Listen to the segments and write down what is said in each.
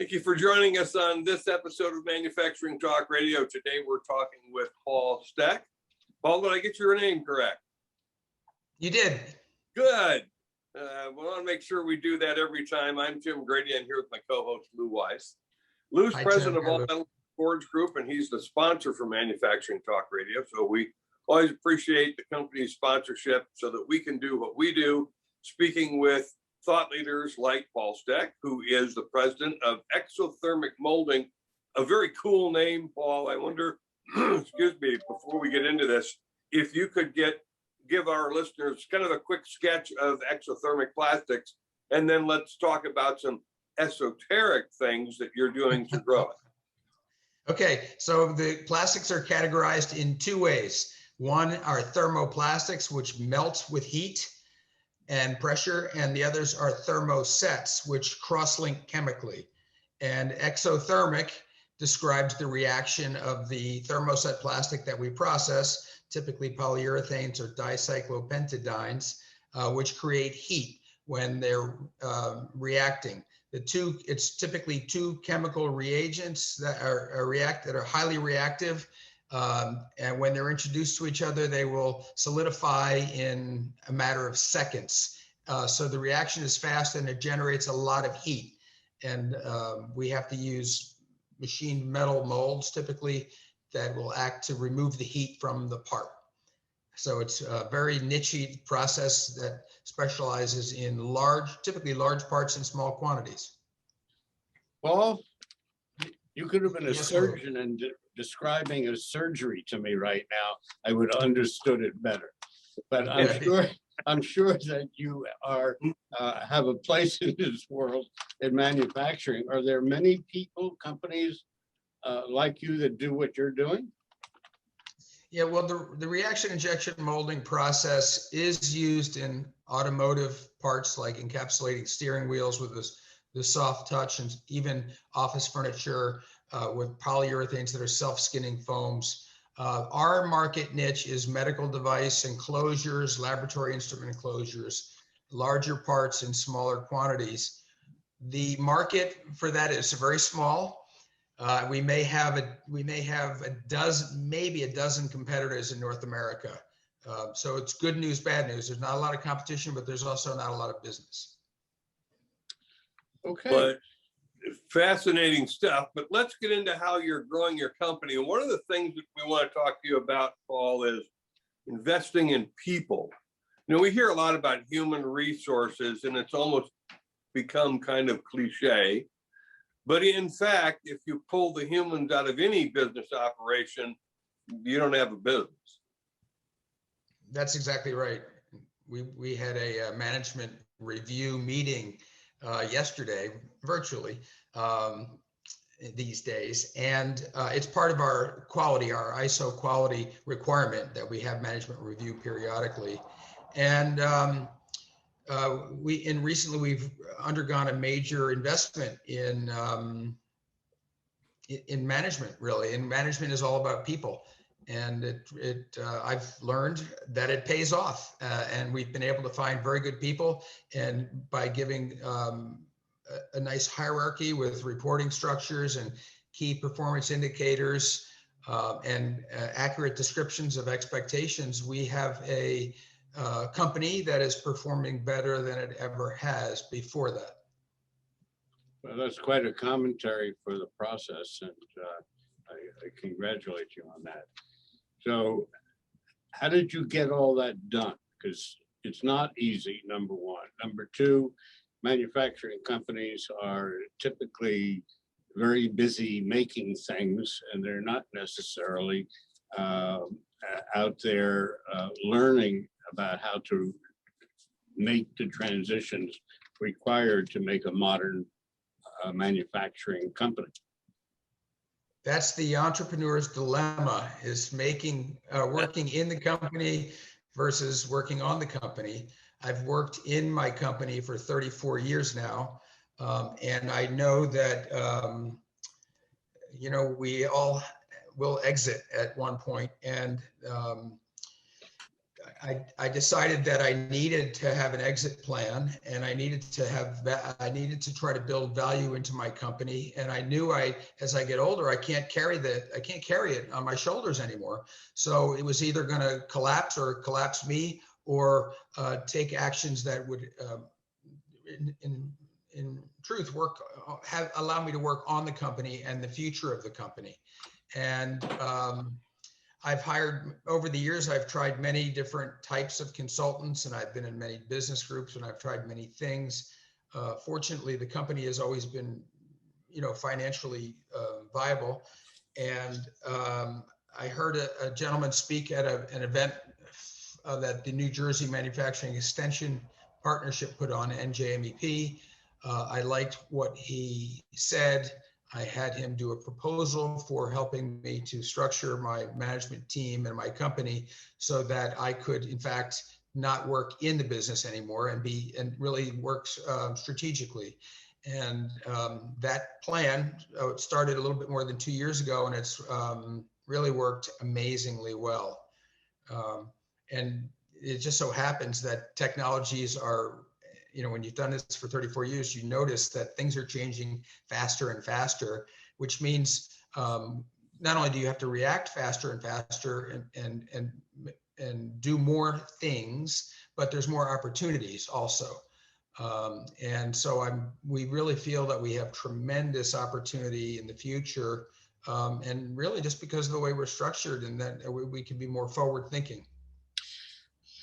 Thank you for joining us on this episode of Manufacturing Talk Radio. Today we're talking with Paul Steck. Paul, did I get your name correct? You did. Good. We want to make sure we do that every time. I'm Tim Grady. I'm here with my co-host Lou Weiss. Lou's president of All Metal Forge Group, and he's the sponsor for Manufacturing Talk Radio. So we always appreciate the company's sponsorship so that we can do what we do, speaking with thought leaders like Paul Steck, who is the president of Exothermic Molding. A very cool name, Paul. I wonder, excuse me, before we get into this, if you could give our listeners kind of a quick sketch of exothermic plastics, and then let's talk about some esoteric things that you're doing to grow it. Okay, so the plastics are categorized in two ways. One are thermoplastics, which melt with heat and pressure, and the others are thermosets, which cross-link chemically. And exothermic describes the reaction of the thermoset plastic that we process, typically polyurethanes or dicyclopentadienes, which create heat when they're reacting. It's typically two chemical reagents that are highly reactive. And when they're introduced to each other, they will solidify in a matter of seconds. So the reaction is fast and it generates a lot of heat. And we have to use machined metal molds typically that will act to remove the heat from the part. So it's a very niche process that specializes in typically large parts in small quantities. Paul, you could have been a surgeon and describing a surgery to me right now, I would have understood it better. But I'm sure that you have a place in this world in manufacturing. Are there many people, companies like you that do what you're doing? Yeah, well, the reaction injection molding process is used in automotive parts like encapsulating steering wheels with the soft touch, and even office furniture with polyurethanes that are self-skinning foams. Our market niche is medical device enclosures, laboratory instrument enclosures, larger parts in smaller quantities. The market for that is very small. We may have maybe a dozen competitors in North America. So it's good news, bad news. There's not a lot of competition, but there's also not a lot of business. Okay. But fascinating stuff. But let's get into how you're growing your company. And one of the things that we want to talk to you about, Paul, is investing in people. You know, we hear a lot about human resources, and it's almost become kind of cliche. But in fact, if you pull the humans out of any business operation, you don't have a business. That's exactly right. We had a management review meeting yesterday, virtually, these days. And it's part of our quality, our ISO quality requirement that we have management review periodically. And recently we've undergone a major investment in management, really. And management is all about people. And I've learned that it pays off, and we've been able to find very good people. And by giving a nice hierarchy with reporting structures and key performance indicators and accurate descriptions of expectations, we have a company that is performing better than it ever has before that. Well, that's quite a commentary for the process, and I congratulate you on that. So how did you get all that done? Because it's not easy, number one. Number two, manufacturing companies are typically very busy making things, and they're not necessarily out there learning about how to make the transitions required to make a modern manufacturing company. That's the entrepreneur's dilemma, is working in the company versus working on the company. I've worked in my company for 34 years now. And I know that, we all will exit at one point. And I decided that I needed to have an exit plan, and I needed to try to build value into my company. And I knew as I get older, I can't carry it on my shoulders anymore. So it was either going to collapse or collapse me, or take actions that would, in truth, allow me to work on the company and the future of the company. And over the years, I've tried many different types of consultants, and I've been in many business groups, and I've tried many things. Fortunately, the company has always been, financially viable. And I heard a gentleman speak at an event that the New Jersey Manufacturing Extension Partnership put on, NJMEP. I liked what he said. I had him do a proposal for helping me to structure my management team and my company so that I could, in fact, not work in the business anymore and really work strategically. And that plan started a little bit more than 2 years ago, and it's really worked amazingly well. And it just so happens that technologies are, when you've done this for 34 years, you notice that things are changing faster and faster, which means not only do you have to react faster and faster and do more things, but there's more opportunities also. And so we really feel that we have tremendous opportunity in the future, and really just because of the way we're structured, and that we can be more forward thinking.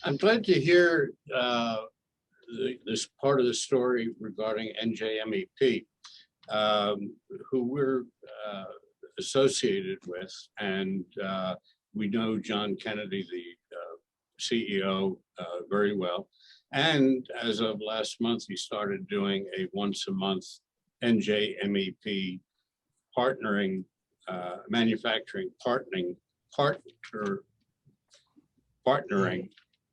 I'm glad to hear this part of the story regarding NJMEP, who we're associated with, and we know John Kennedy, the CEO, very well. And as of last month, he started doing a once-a-month NJMEP partnering, manufacturing partnering,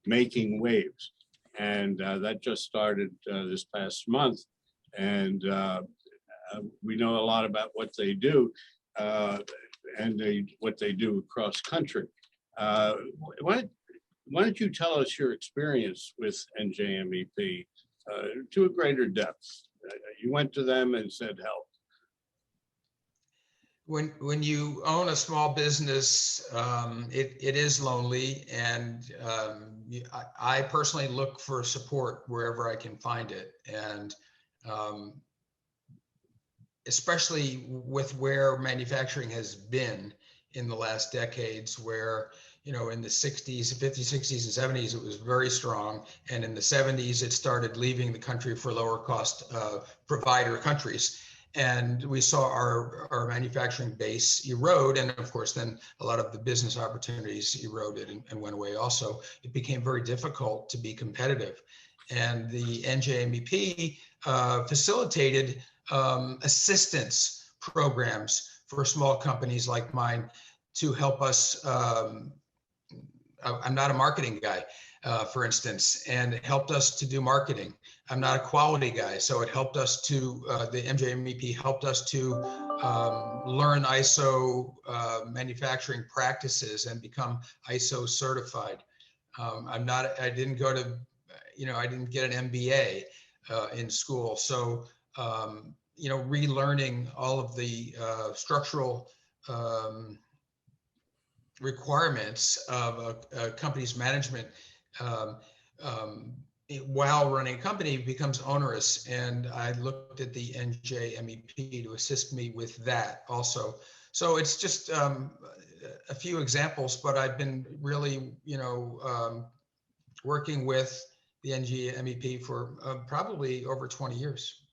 making waves. And that just started this past month. And we know a lot about what they do, and what they do across country. Why don't you tell us your experience with NJMEP to a greater depth? You went to them and said help. When you own a small business, it is lonely, and I personally look for support wherever I can find it, and especially with where manufacturing has been in the last decades, where in the 60s, 50s, 60s, and 70s, it was very strong, and in the 70s, it started leaving the country for lower cost provider countries. And we saw our manufacturing base erode. And of course, then a lot of the business opportunities eroded and went away also. It became very difficult to be competitive. And the NJMEP facilitated assistance programs for small companies like mine to help us. I'm not a marketing guy, for instance, and it helped us to do marketing. I'm not a quality guy, so it helped us to, the NJMEP helped us to learn ISO manufacturing practices and become ISO certified. I didn't go to, I didn't get an MBA in school. So, relearning all of the structural requirements of a company's management while running a company becomes onerous. And I looked at the NJMEP to assist me with that also. So it's just a few examples, but I've been really, working with the NJMEP for probably over 20 years.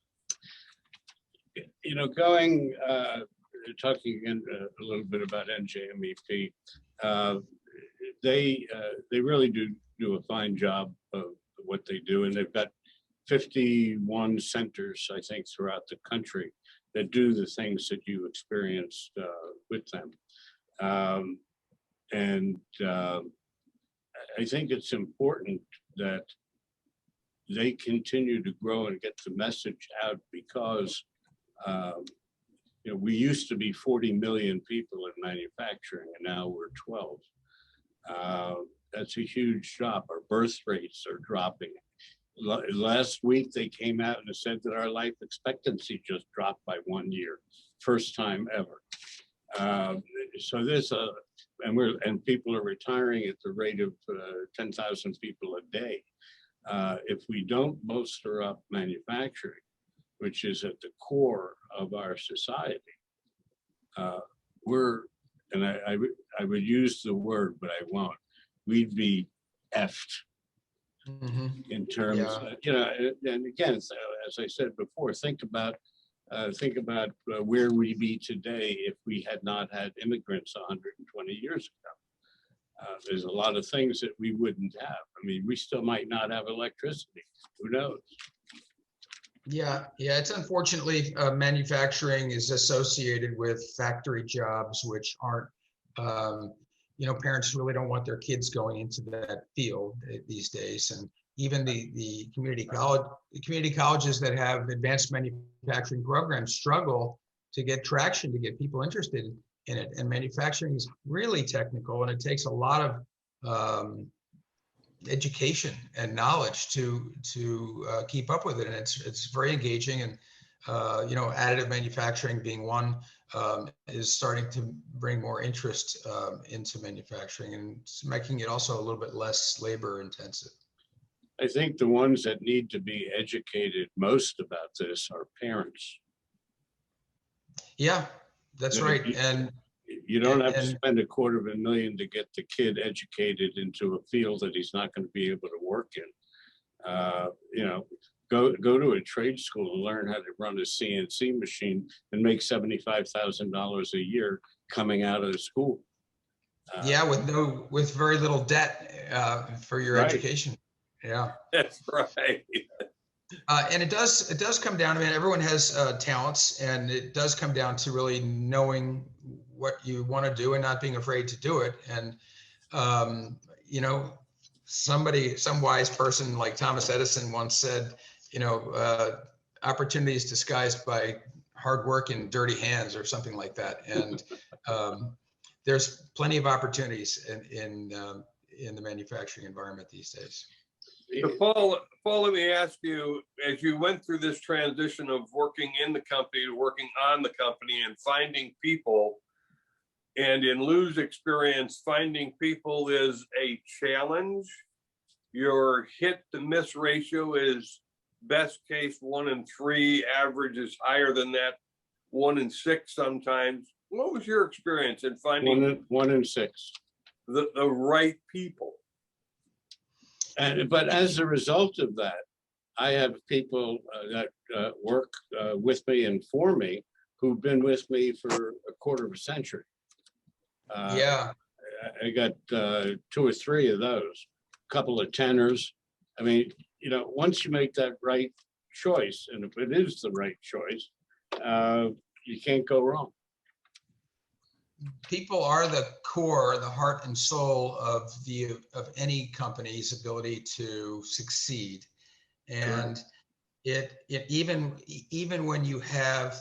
Talking again a little bit about NJMEP, they really do a fine job of what they do, and they've got 51 centers, I think, throughout the country that do the things that you experienced with them. And I think it's important that they continue to grow and get the message out, because we used to be 40 million people in manufacturing, and now we're 12. that's a huge drop. Our birth rates are dropping. Last week, they came out and said that our life expectancy just dropped by 1 year, first time ever. So there's and people are retiring at the rate of 10,000 people a day. If we don't bolster up manufacturing, which is at the core of our society, and I would use the word, but I won't. We'd be effed. In terms, and again, as I said before, think about where we'd be today if we had not had immigrants 120 years ago. There's a lot of things that we wouldn't have. I mean, we still might not have electricity. Who knows? Yeah, it's unfortunately manufacturing is associated with factory jobs, which aren't, parents really don't want their kids going into that field these days. And even the community colleges that have advanced manufacturing programs struggle to get traction, to get people interested in it. And manufacturing is really technical, and it takes a lot of education and knowledge to keep up with it. And it's very engaging. And additive manufacturing being one is starting to bring more interest into manufacturing, and it's making it also a little bit less labor intensive. I think the ones that need to be educated most about this are parents. Yeah, that's right. And you don't have to spend $250,000 to get the kid educated into a field that he's not going to be able to work in. Go to a trade school and learn how to run a CNC machine and make $75,000 a year coming out of the school. With very little debt for your education. Yeah, that's right. And it does come down to, everyone has talents, and it does come down to really knowing what you want to do and not being afraid to do it. And some wise person like Thomas Edison once said, opportunities disguised by hard work and dirty hands, or something like that. And there's plenty of opportunities in the manufacturing environment these days. So Paul, let me ask you, as you went through this transition of working in the company to working on the company and finding people, and in Lou's experience, finding people is a challenge. Your hit to miss ratio is best case 1 in 3, average is higher than that, 1 in 6 sometimes. What was your experience in finding 1 in 6 the right people? But as a result of that, I have people that work with me and for me who've been with me for a quarter of a century. I got 2 or 3 of those, a couple of tenors. I mean, once you make that right choice, and if it is the right choice, you can't go wrong. People are the core, the heart and soul of any company's ability to succeed. And even when you have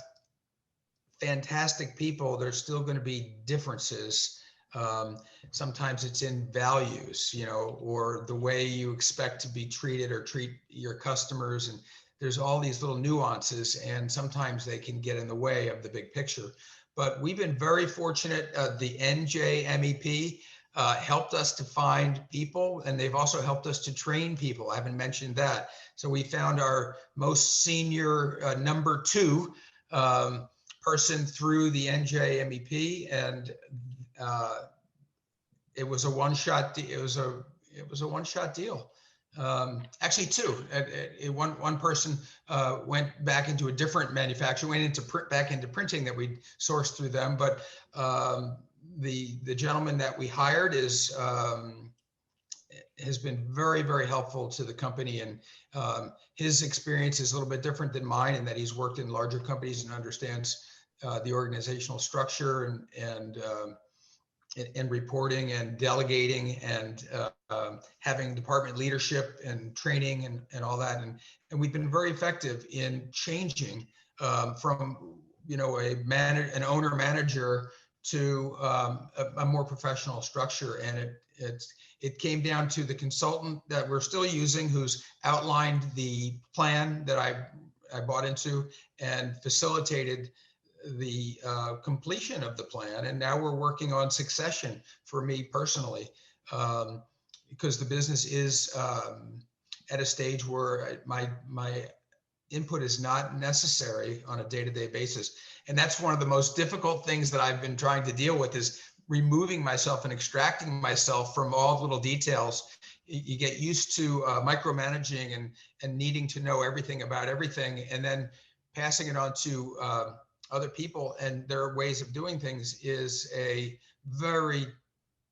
fantastic people, there's still going to be differences. Sometimes it's in values, or the way you expect to be treated or treat your customers. And there's all these little nuances, and sometimes they can get in the way of the big picture. But we've been very fortunate. The NJMEP helped us to find people, and they've also helped us to train people. I haven't mentioned that. So we found our most senior number 2 person through the NJMEP, and it was a one-shot. It was a one-shot deal. Actually 2. One person went back into a different manufacturer, back into printing that we sourced through them. But the gentleman that we hired has been very, very helpful to the company, and his experience is a little bit different than mine in that he's worked in larger companies and understands the organizational structure and reporting and delegating and having department leadership and training and all that. And we've been very effective in changing from, an owner manager to a more professional structure. And It came down to the consultant that we're still using, who's outlined the plan that I bought into and facilitated the completion of the plan. And now we're working on succession for me personally, because the business is at a stage where my input is not necessary on a day-to-day basis. And that's one of the most difficult things that I've been trying to deal with, is removing myself and extracting myself from all the little details. You get used to micromanaging and needing to know everything about everything, and then passing it on to other people and their ways of doing things is a very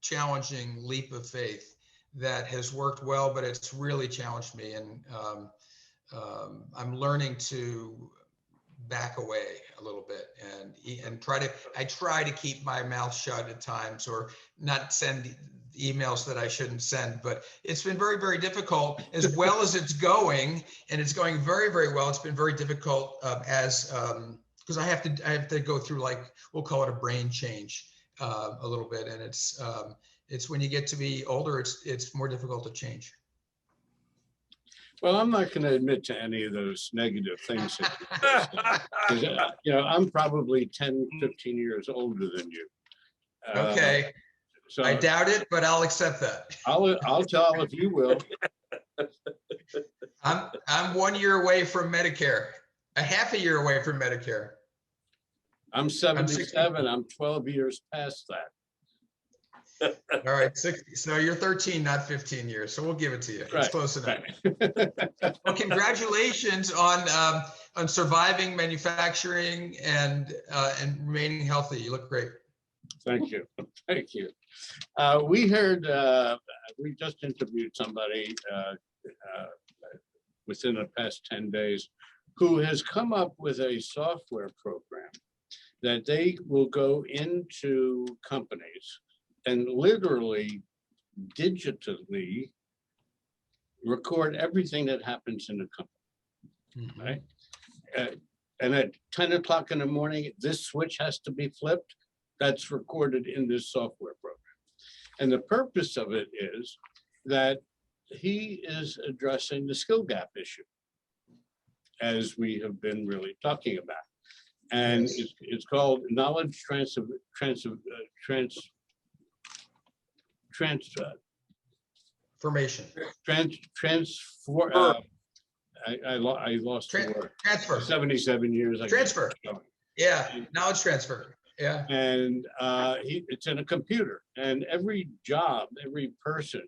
challenging leap of faith that has worked well, but it's really challenged me. And I'm learning to back away a little bit and I try to keep my mouth shut at times, or not send emails that I shouldn't send. But it's been very, very difficult, as well as it's going, and it's going very, very well. It's been very difficult because I have to go through, like, we'll call it a brain change a little bit, and it's when you get to be older, it's more difficult to change. Well, I'm not going to admit to any of those negative things. I'm probably 10, 15 years older than you. Okay. So I doubt it, but I'll accept that. I'll tell if you will. I'm 1 year away from Medicare, a half a year away from Medicare. I'm 77. I'm 12 years past that. All right, 60. So you're 13, not 15 years. So we'll give it to you. It's close enough. Right. Well, congratulations on surviving manufacturing and remaining healthy. You look great. Thank you. Thank you. We heard, we just interviewed somebody within the past 10 days who has come up with a software program that they will go into companies and literally digitally record everything that happens in the company, right? And at 10 o'clock in the morning, this switch has to be flipped. That's recorded in this software program. And the purpose of it is that he is addressing the skill gap issue, as we have been really talking about. And it's called knowledge Formation. I lost the word. Transfer. 77 years. Transfer. Yeah, knowledge transfer. Yeah. And it's in a computer, and every job, every person,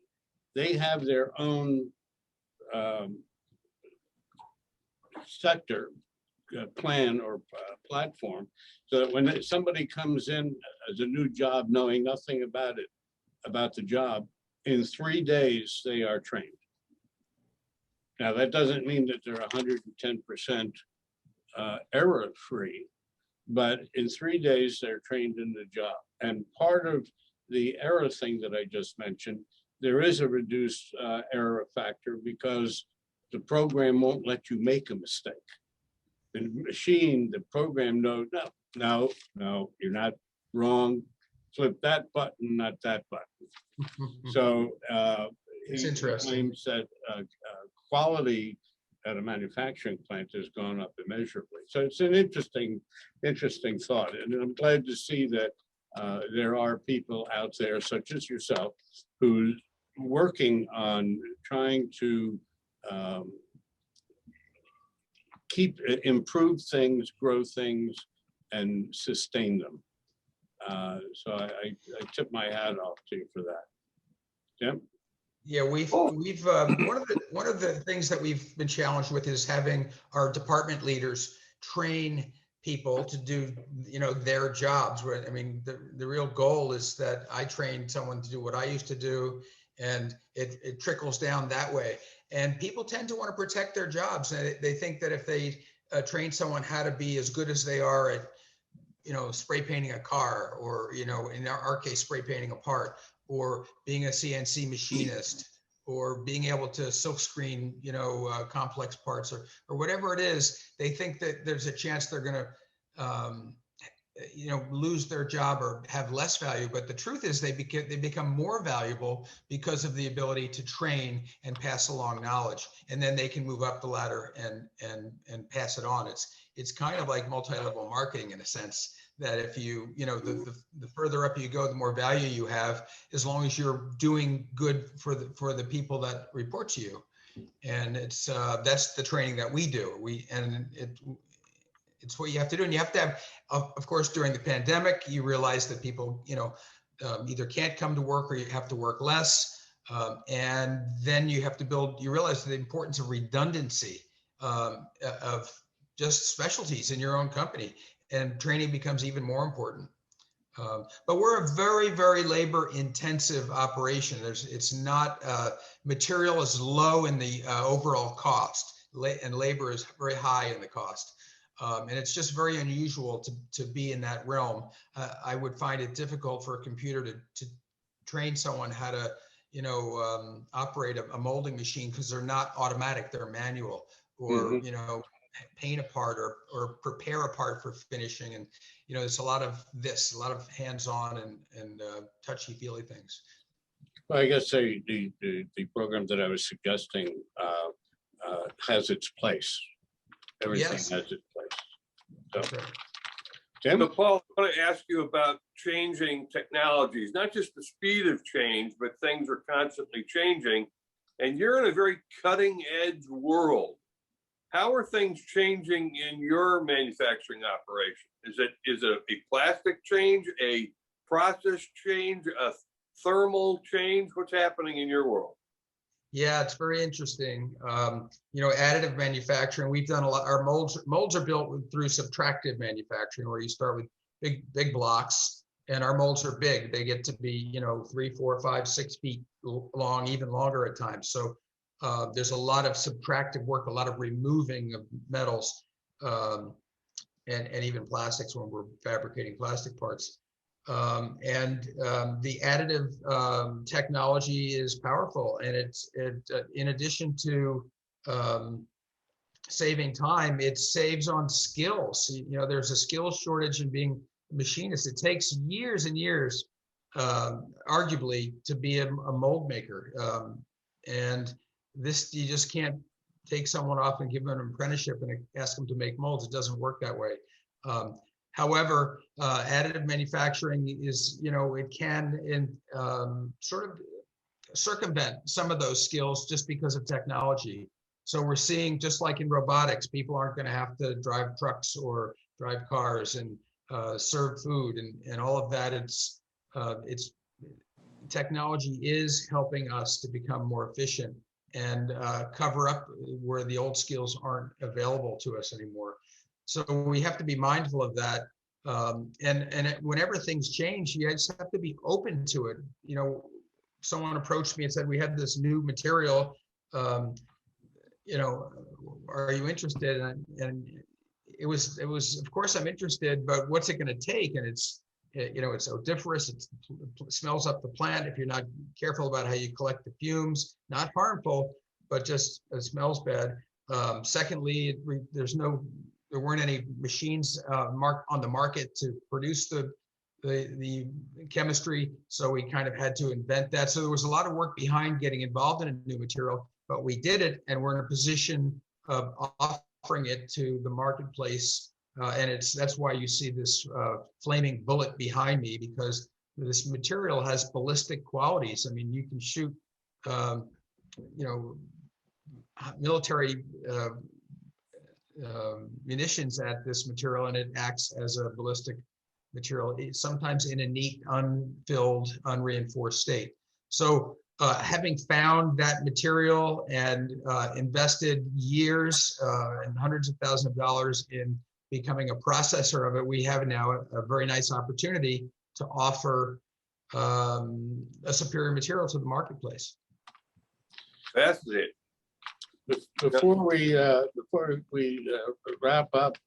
they have their own sector plan or platform, so that when somebody comes in as a new job, knowing nothing about it, about the job, in 3 days they are trained. Now, that doesn't mean that they're 110% error free, but in 3 days they're trained in the job. And part of the error thing that I just mentioned, there is a reduced error factor because the program won't let you make a mistake. The machine, the program knows, no, you're not wrong. Flip that button, not that button. So it's interesting. Claims that quality at a manufacturing plant has gone up immeasurably. So it's an interesting thought. And I'm glad to see that there are people out there, such as yourself, who's working on trying to improve things, grow things, and sustain them. So I tip my hat off to you for that. Jim? Yeah, we've one of the things that we've been challenged with is having our department leaders train people to do, their jobs. I mean, the real goal is that I train someone to do what I used to do, and it trickles down that way. And people tend to want to protect their jobs, and they think that if they train someone how to be as good as they are at, spray painting a car, or, in our case, spray painting a part, or being a CNC machinist, or being able to silk screen, complex parts, or whatever it is, they think that there's a chance they're going to lose their job or have less value. But the truth is they become more valuable because of the ability to train and pass along knowledge. And then they can move up the ladder and pass it on. It's kind of like multi-level marketing in a sense, that if the further up you go, the more value you have, as long as you're doing good for the people that report to you. And that's the training that we do. It's what you have to do. And you have to have, of course, during the pandemic, you realize that people, either can't come to work or you have to work less. And then you have to you realize the importance of redundancy of just specialties in your own company, and training becomes even more important. But we're a very, very labor intensive operation. It's not, material is low in the overall cost, and labor is very high in the cost. And it's just very unusual to be in that realm. I would find it difficult for a computer to train someone how to, operate a molding machine, because they're not automatic, they're manual, or, paint a part or prepare a part for finishing. And, there's a lot of hands-on and touchy-feely things. Well, I guess the program that I was suggesting has its place. Everything Yes. has its place. That's right. Tim? So Paul, I want to ask you about changing technologies, not just the speed of change, but things are constantly changing. And you're in a very cutting edge world. How are things changing in your manufacturing operation? Is it a plastic change, a process change, a thermal change? What's happening in your world? Yeah, it's very interesting. Additive manufacturing, we've done a lot. Our molds are built through subtractive manufacturing, where you start with big blocks, and our molds are big. They get to be, 3, 4, 5, 6 feet long, even longer at times. So there's a lot of subtractive work, a lot of removing of metals, and even plastics when we're fabricating plastic parts. The additive technology is powerful, and it in addition to saving time, it saves on skills. There's a skills shortage in being a machinist. It takes years and years, arguably, to be a mold maker. And this, you just can't take someone off and give them an apprenticeship and ask them to make molds. It doesn't work that way. However, additive manufacturing is, it can sort of circumvent some of those skills just because of technology. So we're seeing, just like in robotics, people aren't going to have to drive trucks or drive cars and serve food and all of that. It's technology is helping us to become more efficient and cover up where the old skills aren't available to us anymore. So we have to be mindful of that. And whenever things change, you just have to be open to it. Someone approached me and said, we have this new material, are you interested? And it was, of course I'm interested, but what's it going to take? And it's odoriferous, it smells up the plant if you're not careful about how you collect the fumes. Not harmful, but just it smells bad. Secondly, there weren't any machines on the market to produce the chemistry, so we kind of had to invent that. So there was a lot of work behind getting involved in a new material, but we did it, and we're in a position of offering it to the marketplace. And that's why you see this flaming bullet behind me, because this material has ballistic qualities. I mean, you can shoot, military munitions at this material, and it acts as a ballistic material, sometimes in a neat, unfilled, unreinforced state. So having found that material and invested years and hundreds of thousands of dollars in becoming a processor of it, we have now a very nice opportunity to offer a superior material to the marketplace. Fascinating. Before we wrap up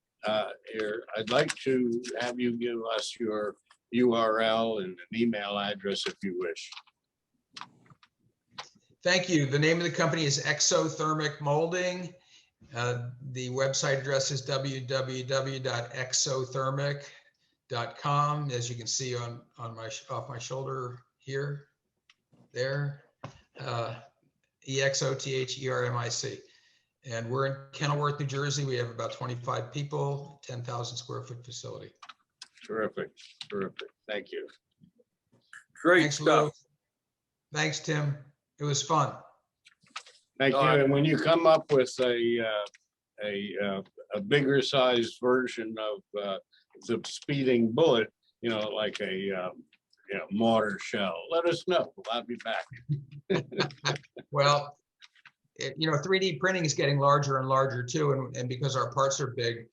here, I'd like to have you give us your URL and an email address if you wish. Thank you. The name of the company is Exothermic Molding. The website address is www.exothermic, as you can see on my off my shoulder here, there, Exothermic. And we're in Kenilworth, New Jersey. We have about 25 people, 10,000 square foot facility. Terrific, terrific. Thank you. Great Thanks, stuff. Lou. Thanks, Tim. It was fun. Thank you. And when you come up with a bigger sized version of the speeding bullet, you know, like a mortar shell, let us know. I'll be back. Well, 3D printing is getting larger and larger too, and because our parts are big,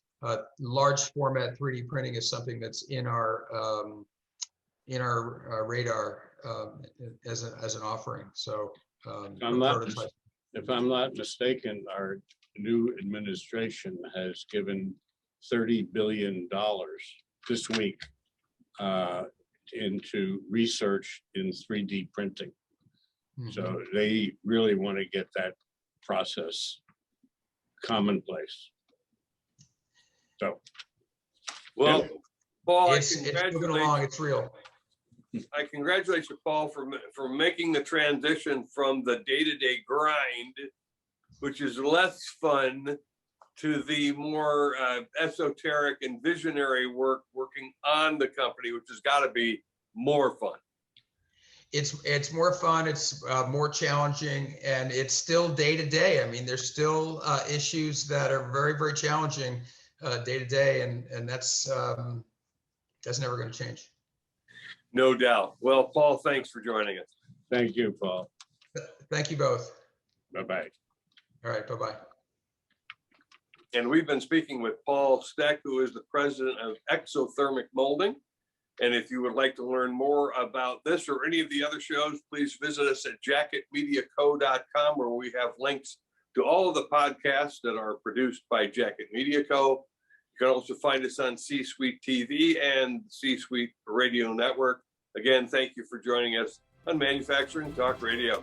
large format 3D printing is something that's in our radar as an offering. So if I'm not mistaken, our new administration has given $30 billion this week into research in 3D printing. So they really want to get that process commonplace. So, well, Paul, it's moving along. It's real. I congratulate you, Paul, for making the transition from the day-to-day grind, which is less fun, to the more esoteric and visionary work working on the company, which has got to be more fun. It's more fun. It's more challenging, and it's still day to day. I mean, there's still issues that are very, very challenging day to day, and that's never going to change. No doubt. Well, Paul, thanks for joining us. thank you, Paul. Thank you both. Bye-bye. All right. Bye-bye. And we've been speaking with Paul Steck, who is the president of Exothermic Molding. And if you would like to learn more about this or any of the other shows, please visit us at jacketmediaco.com, where we have links to all of the podcasts that are produced by Jacket Media Co. You can also find us on C-Suite TV and C-Suite Radio Network. Again, thank you for joining us on Manufacturing Talk Radio.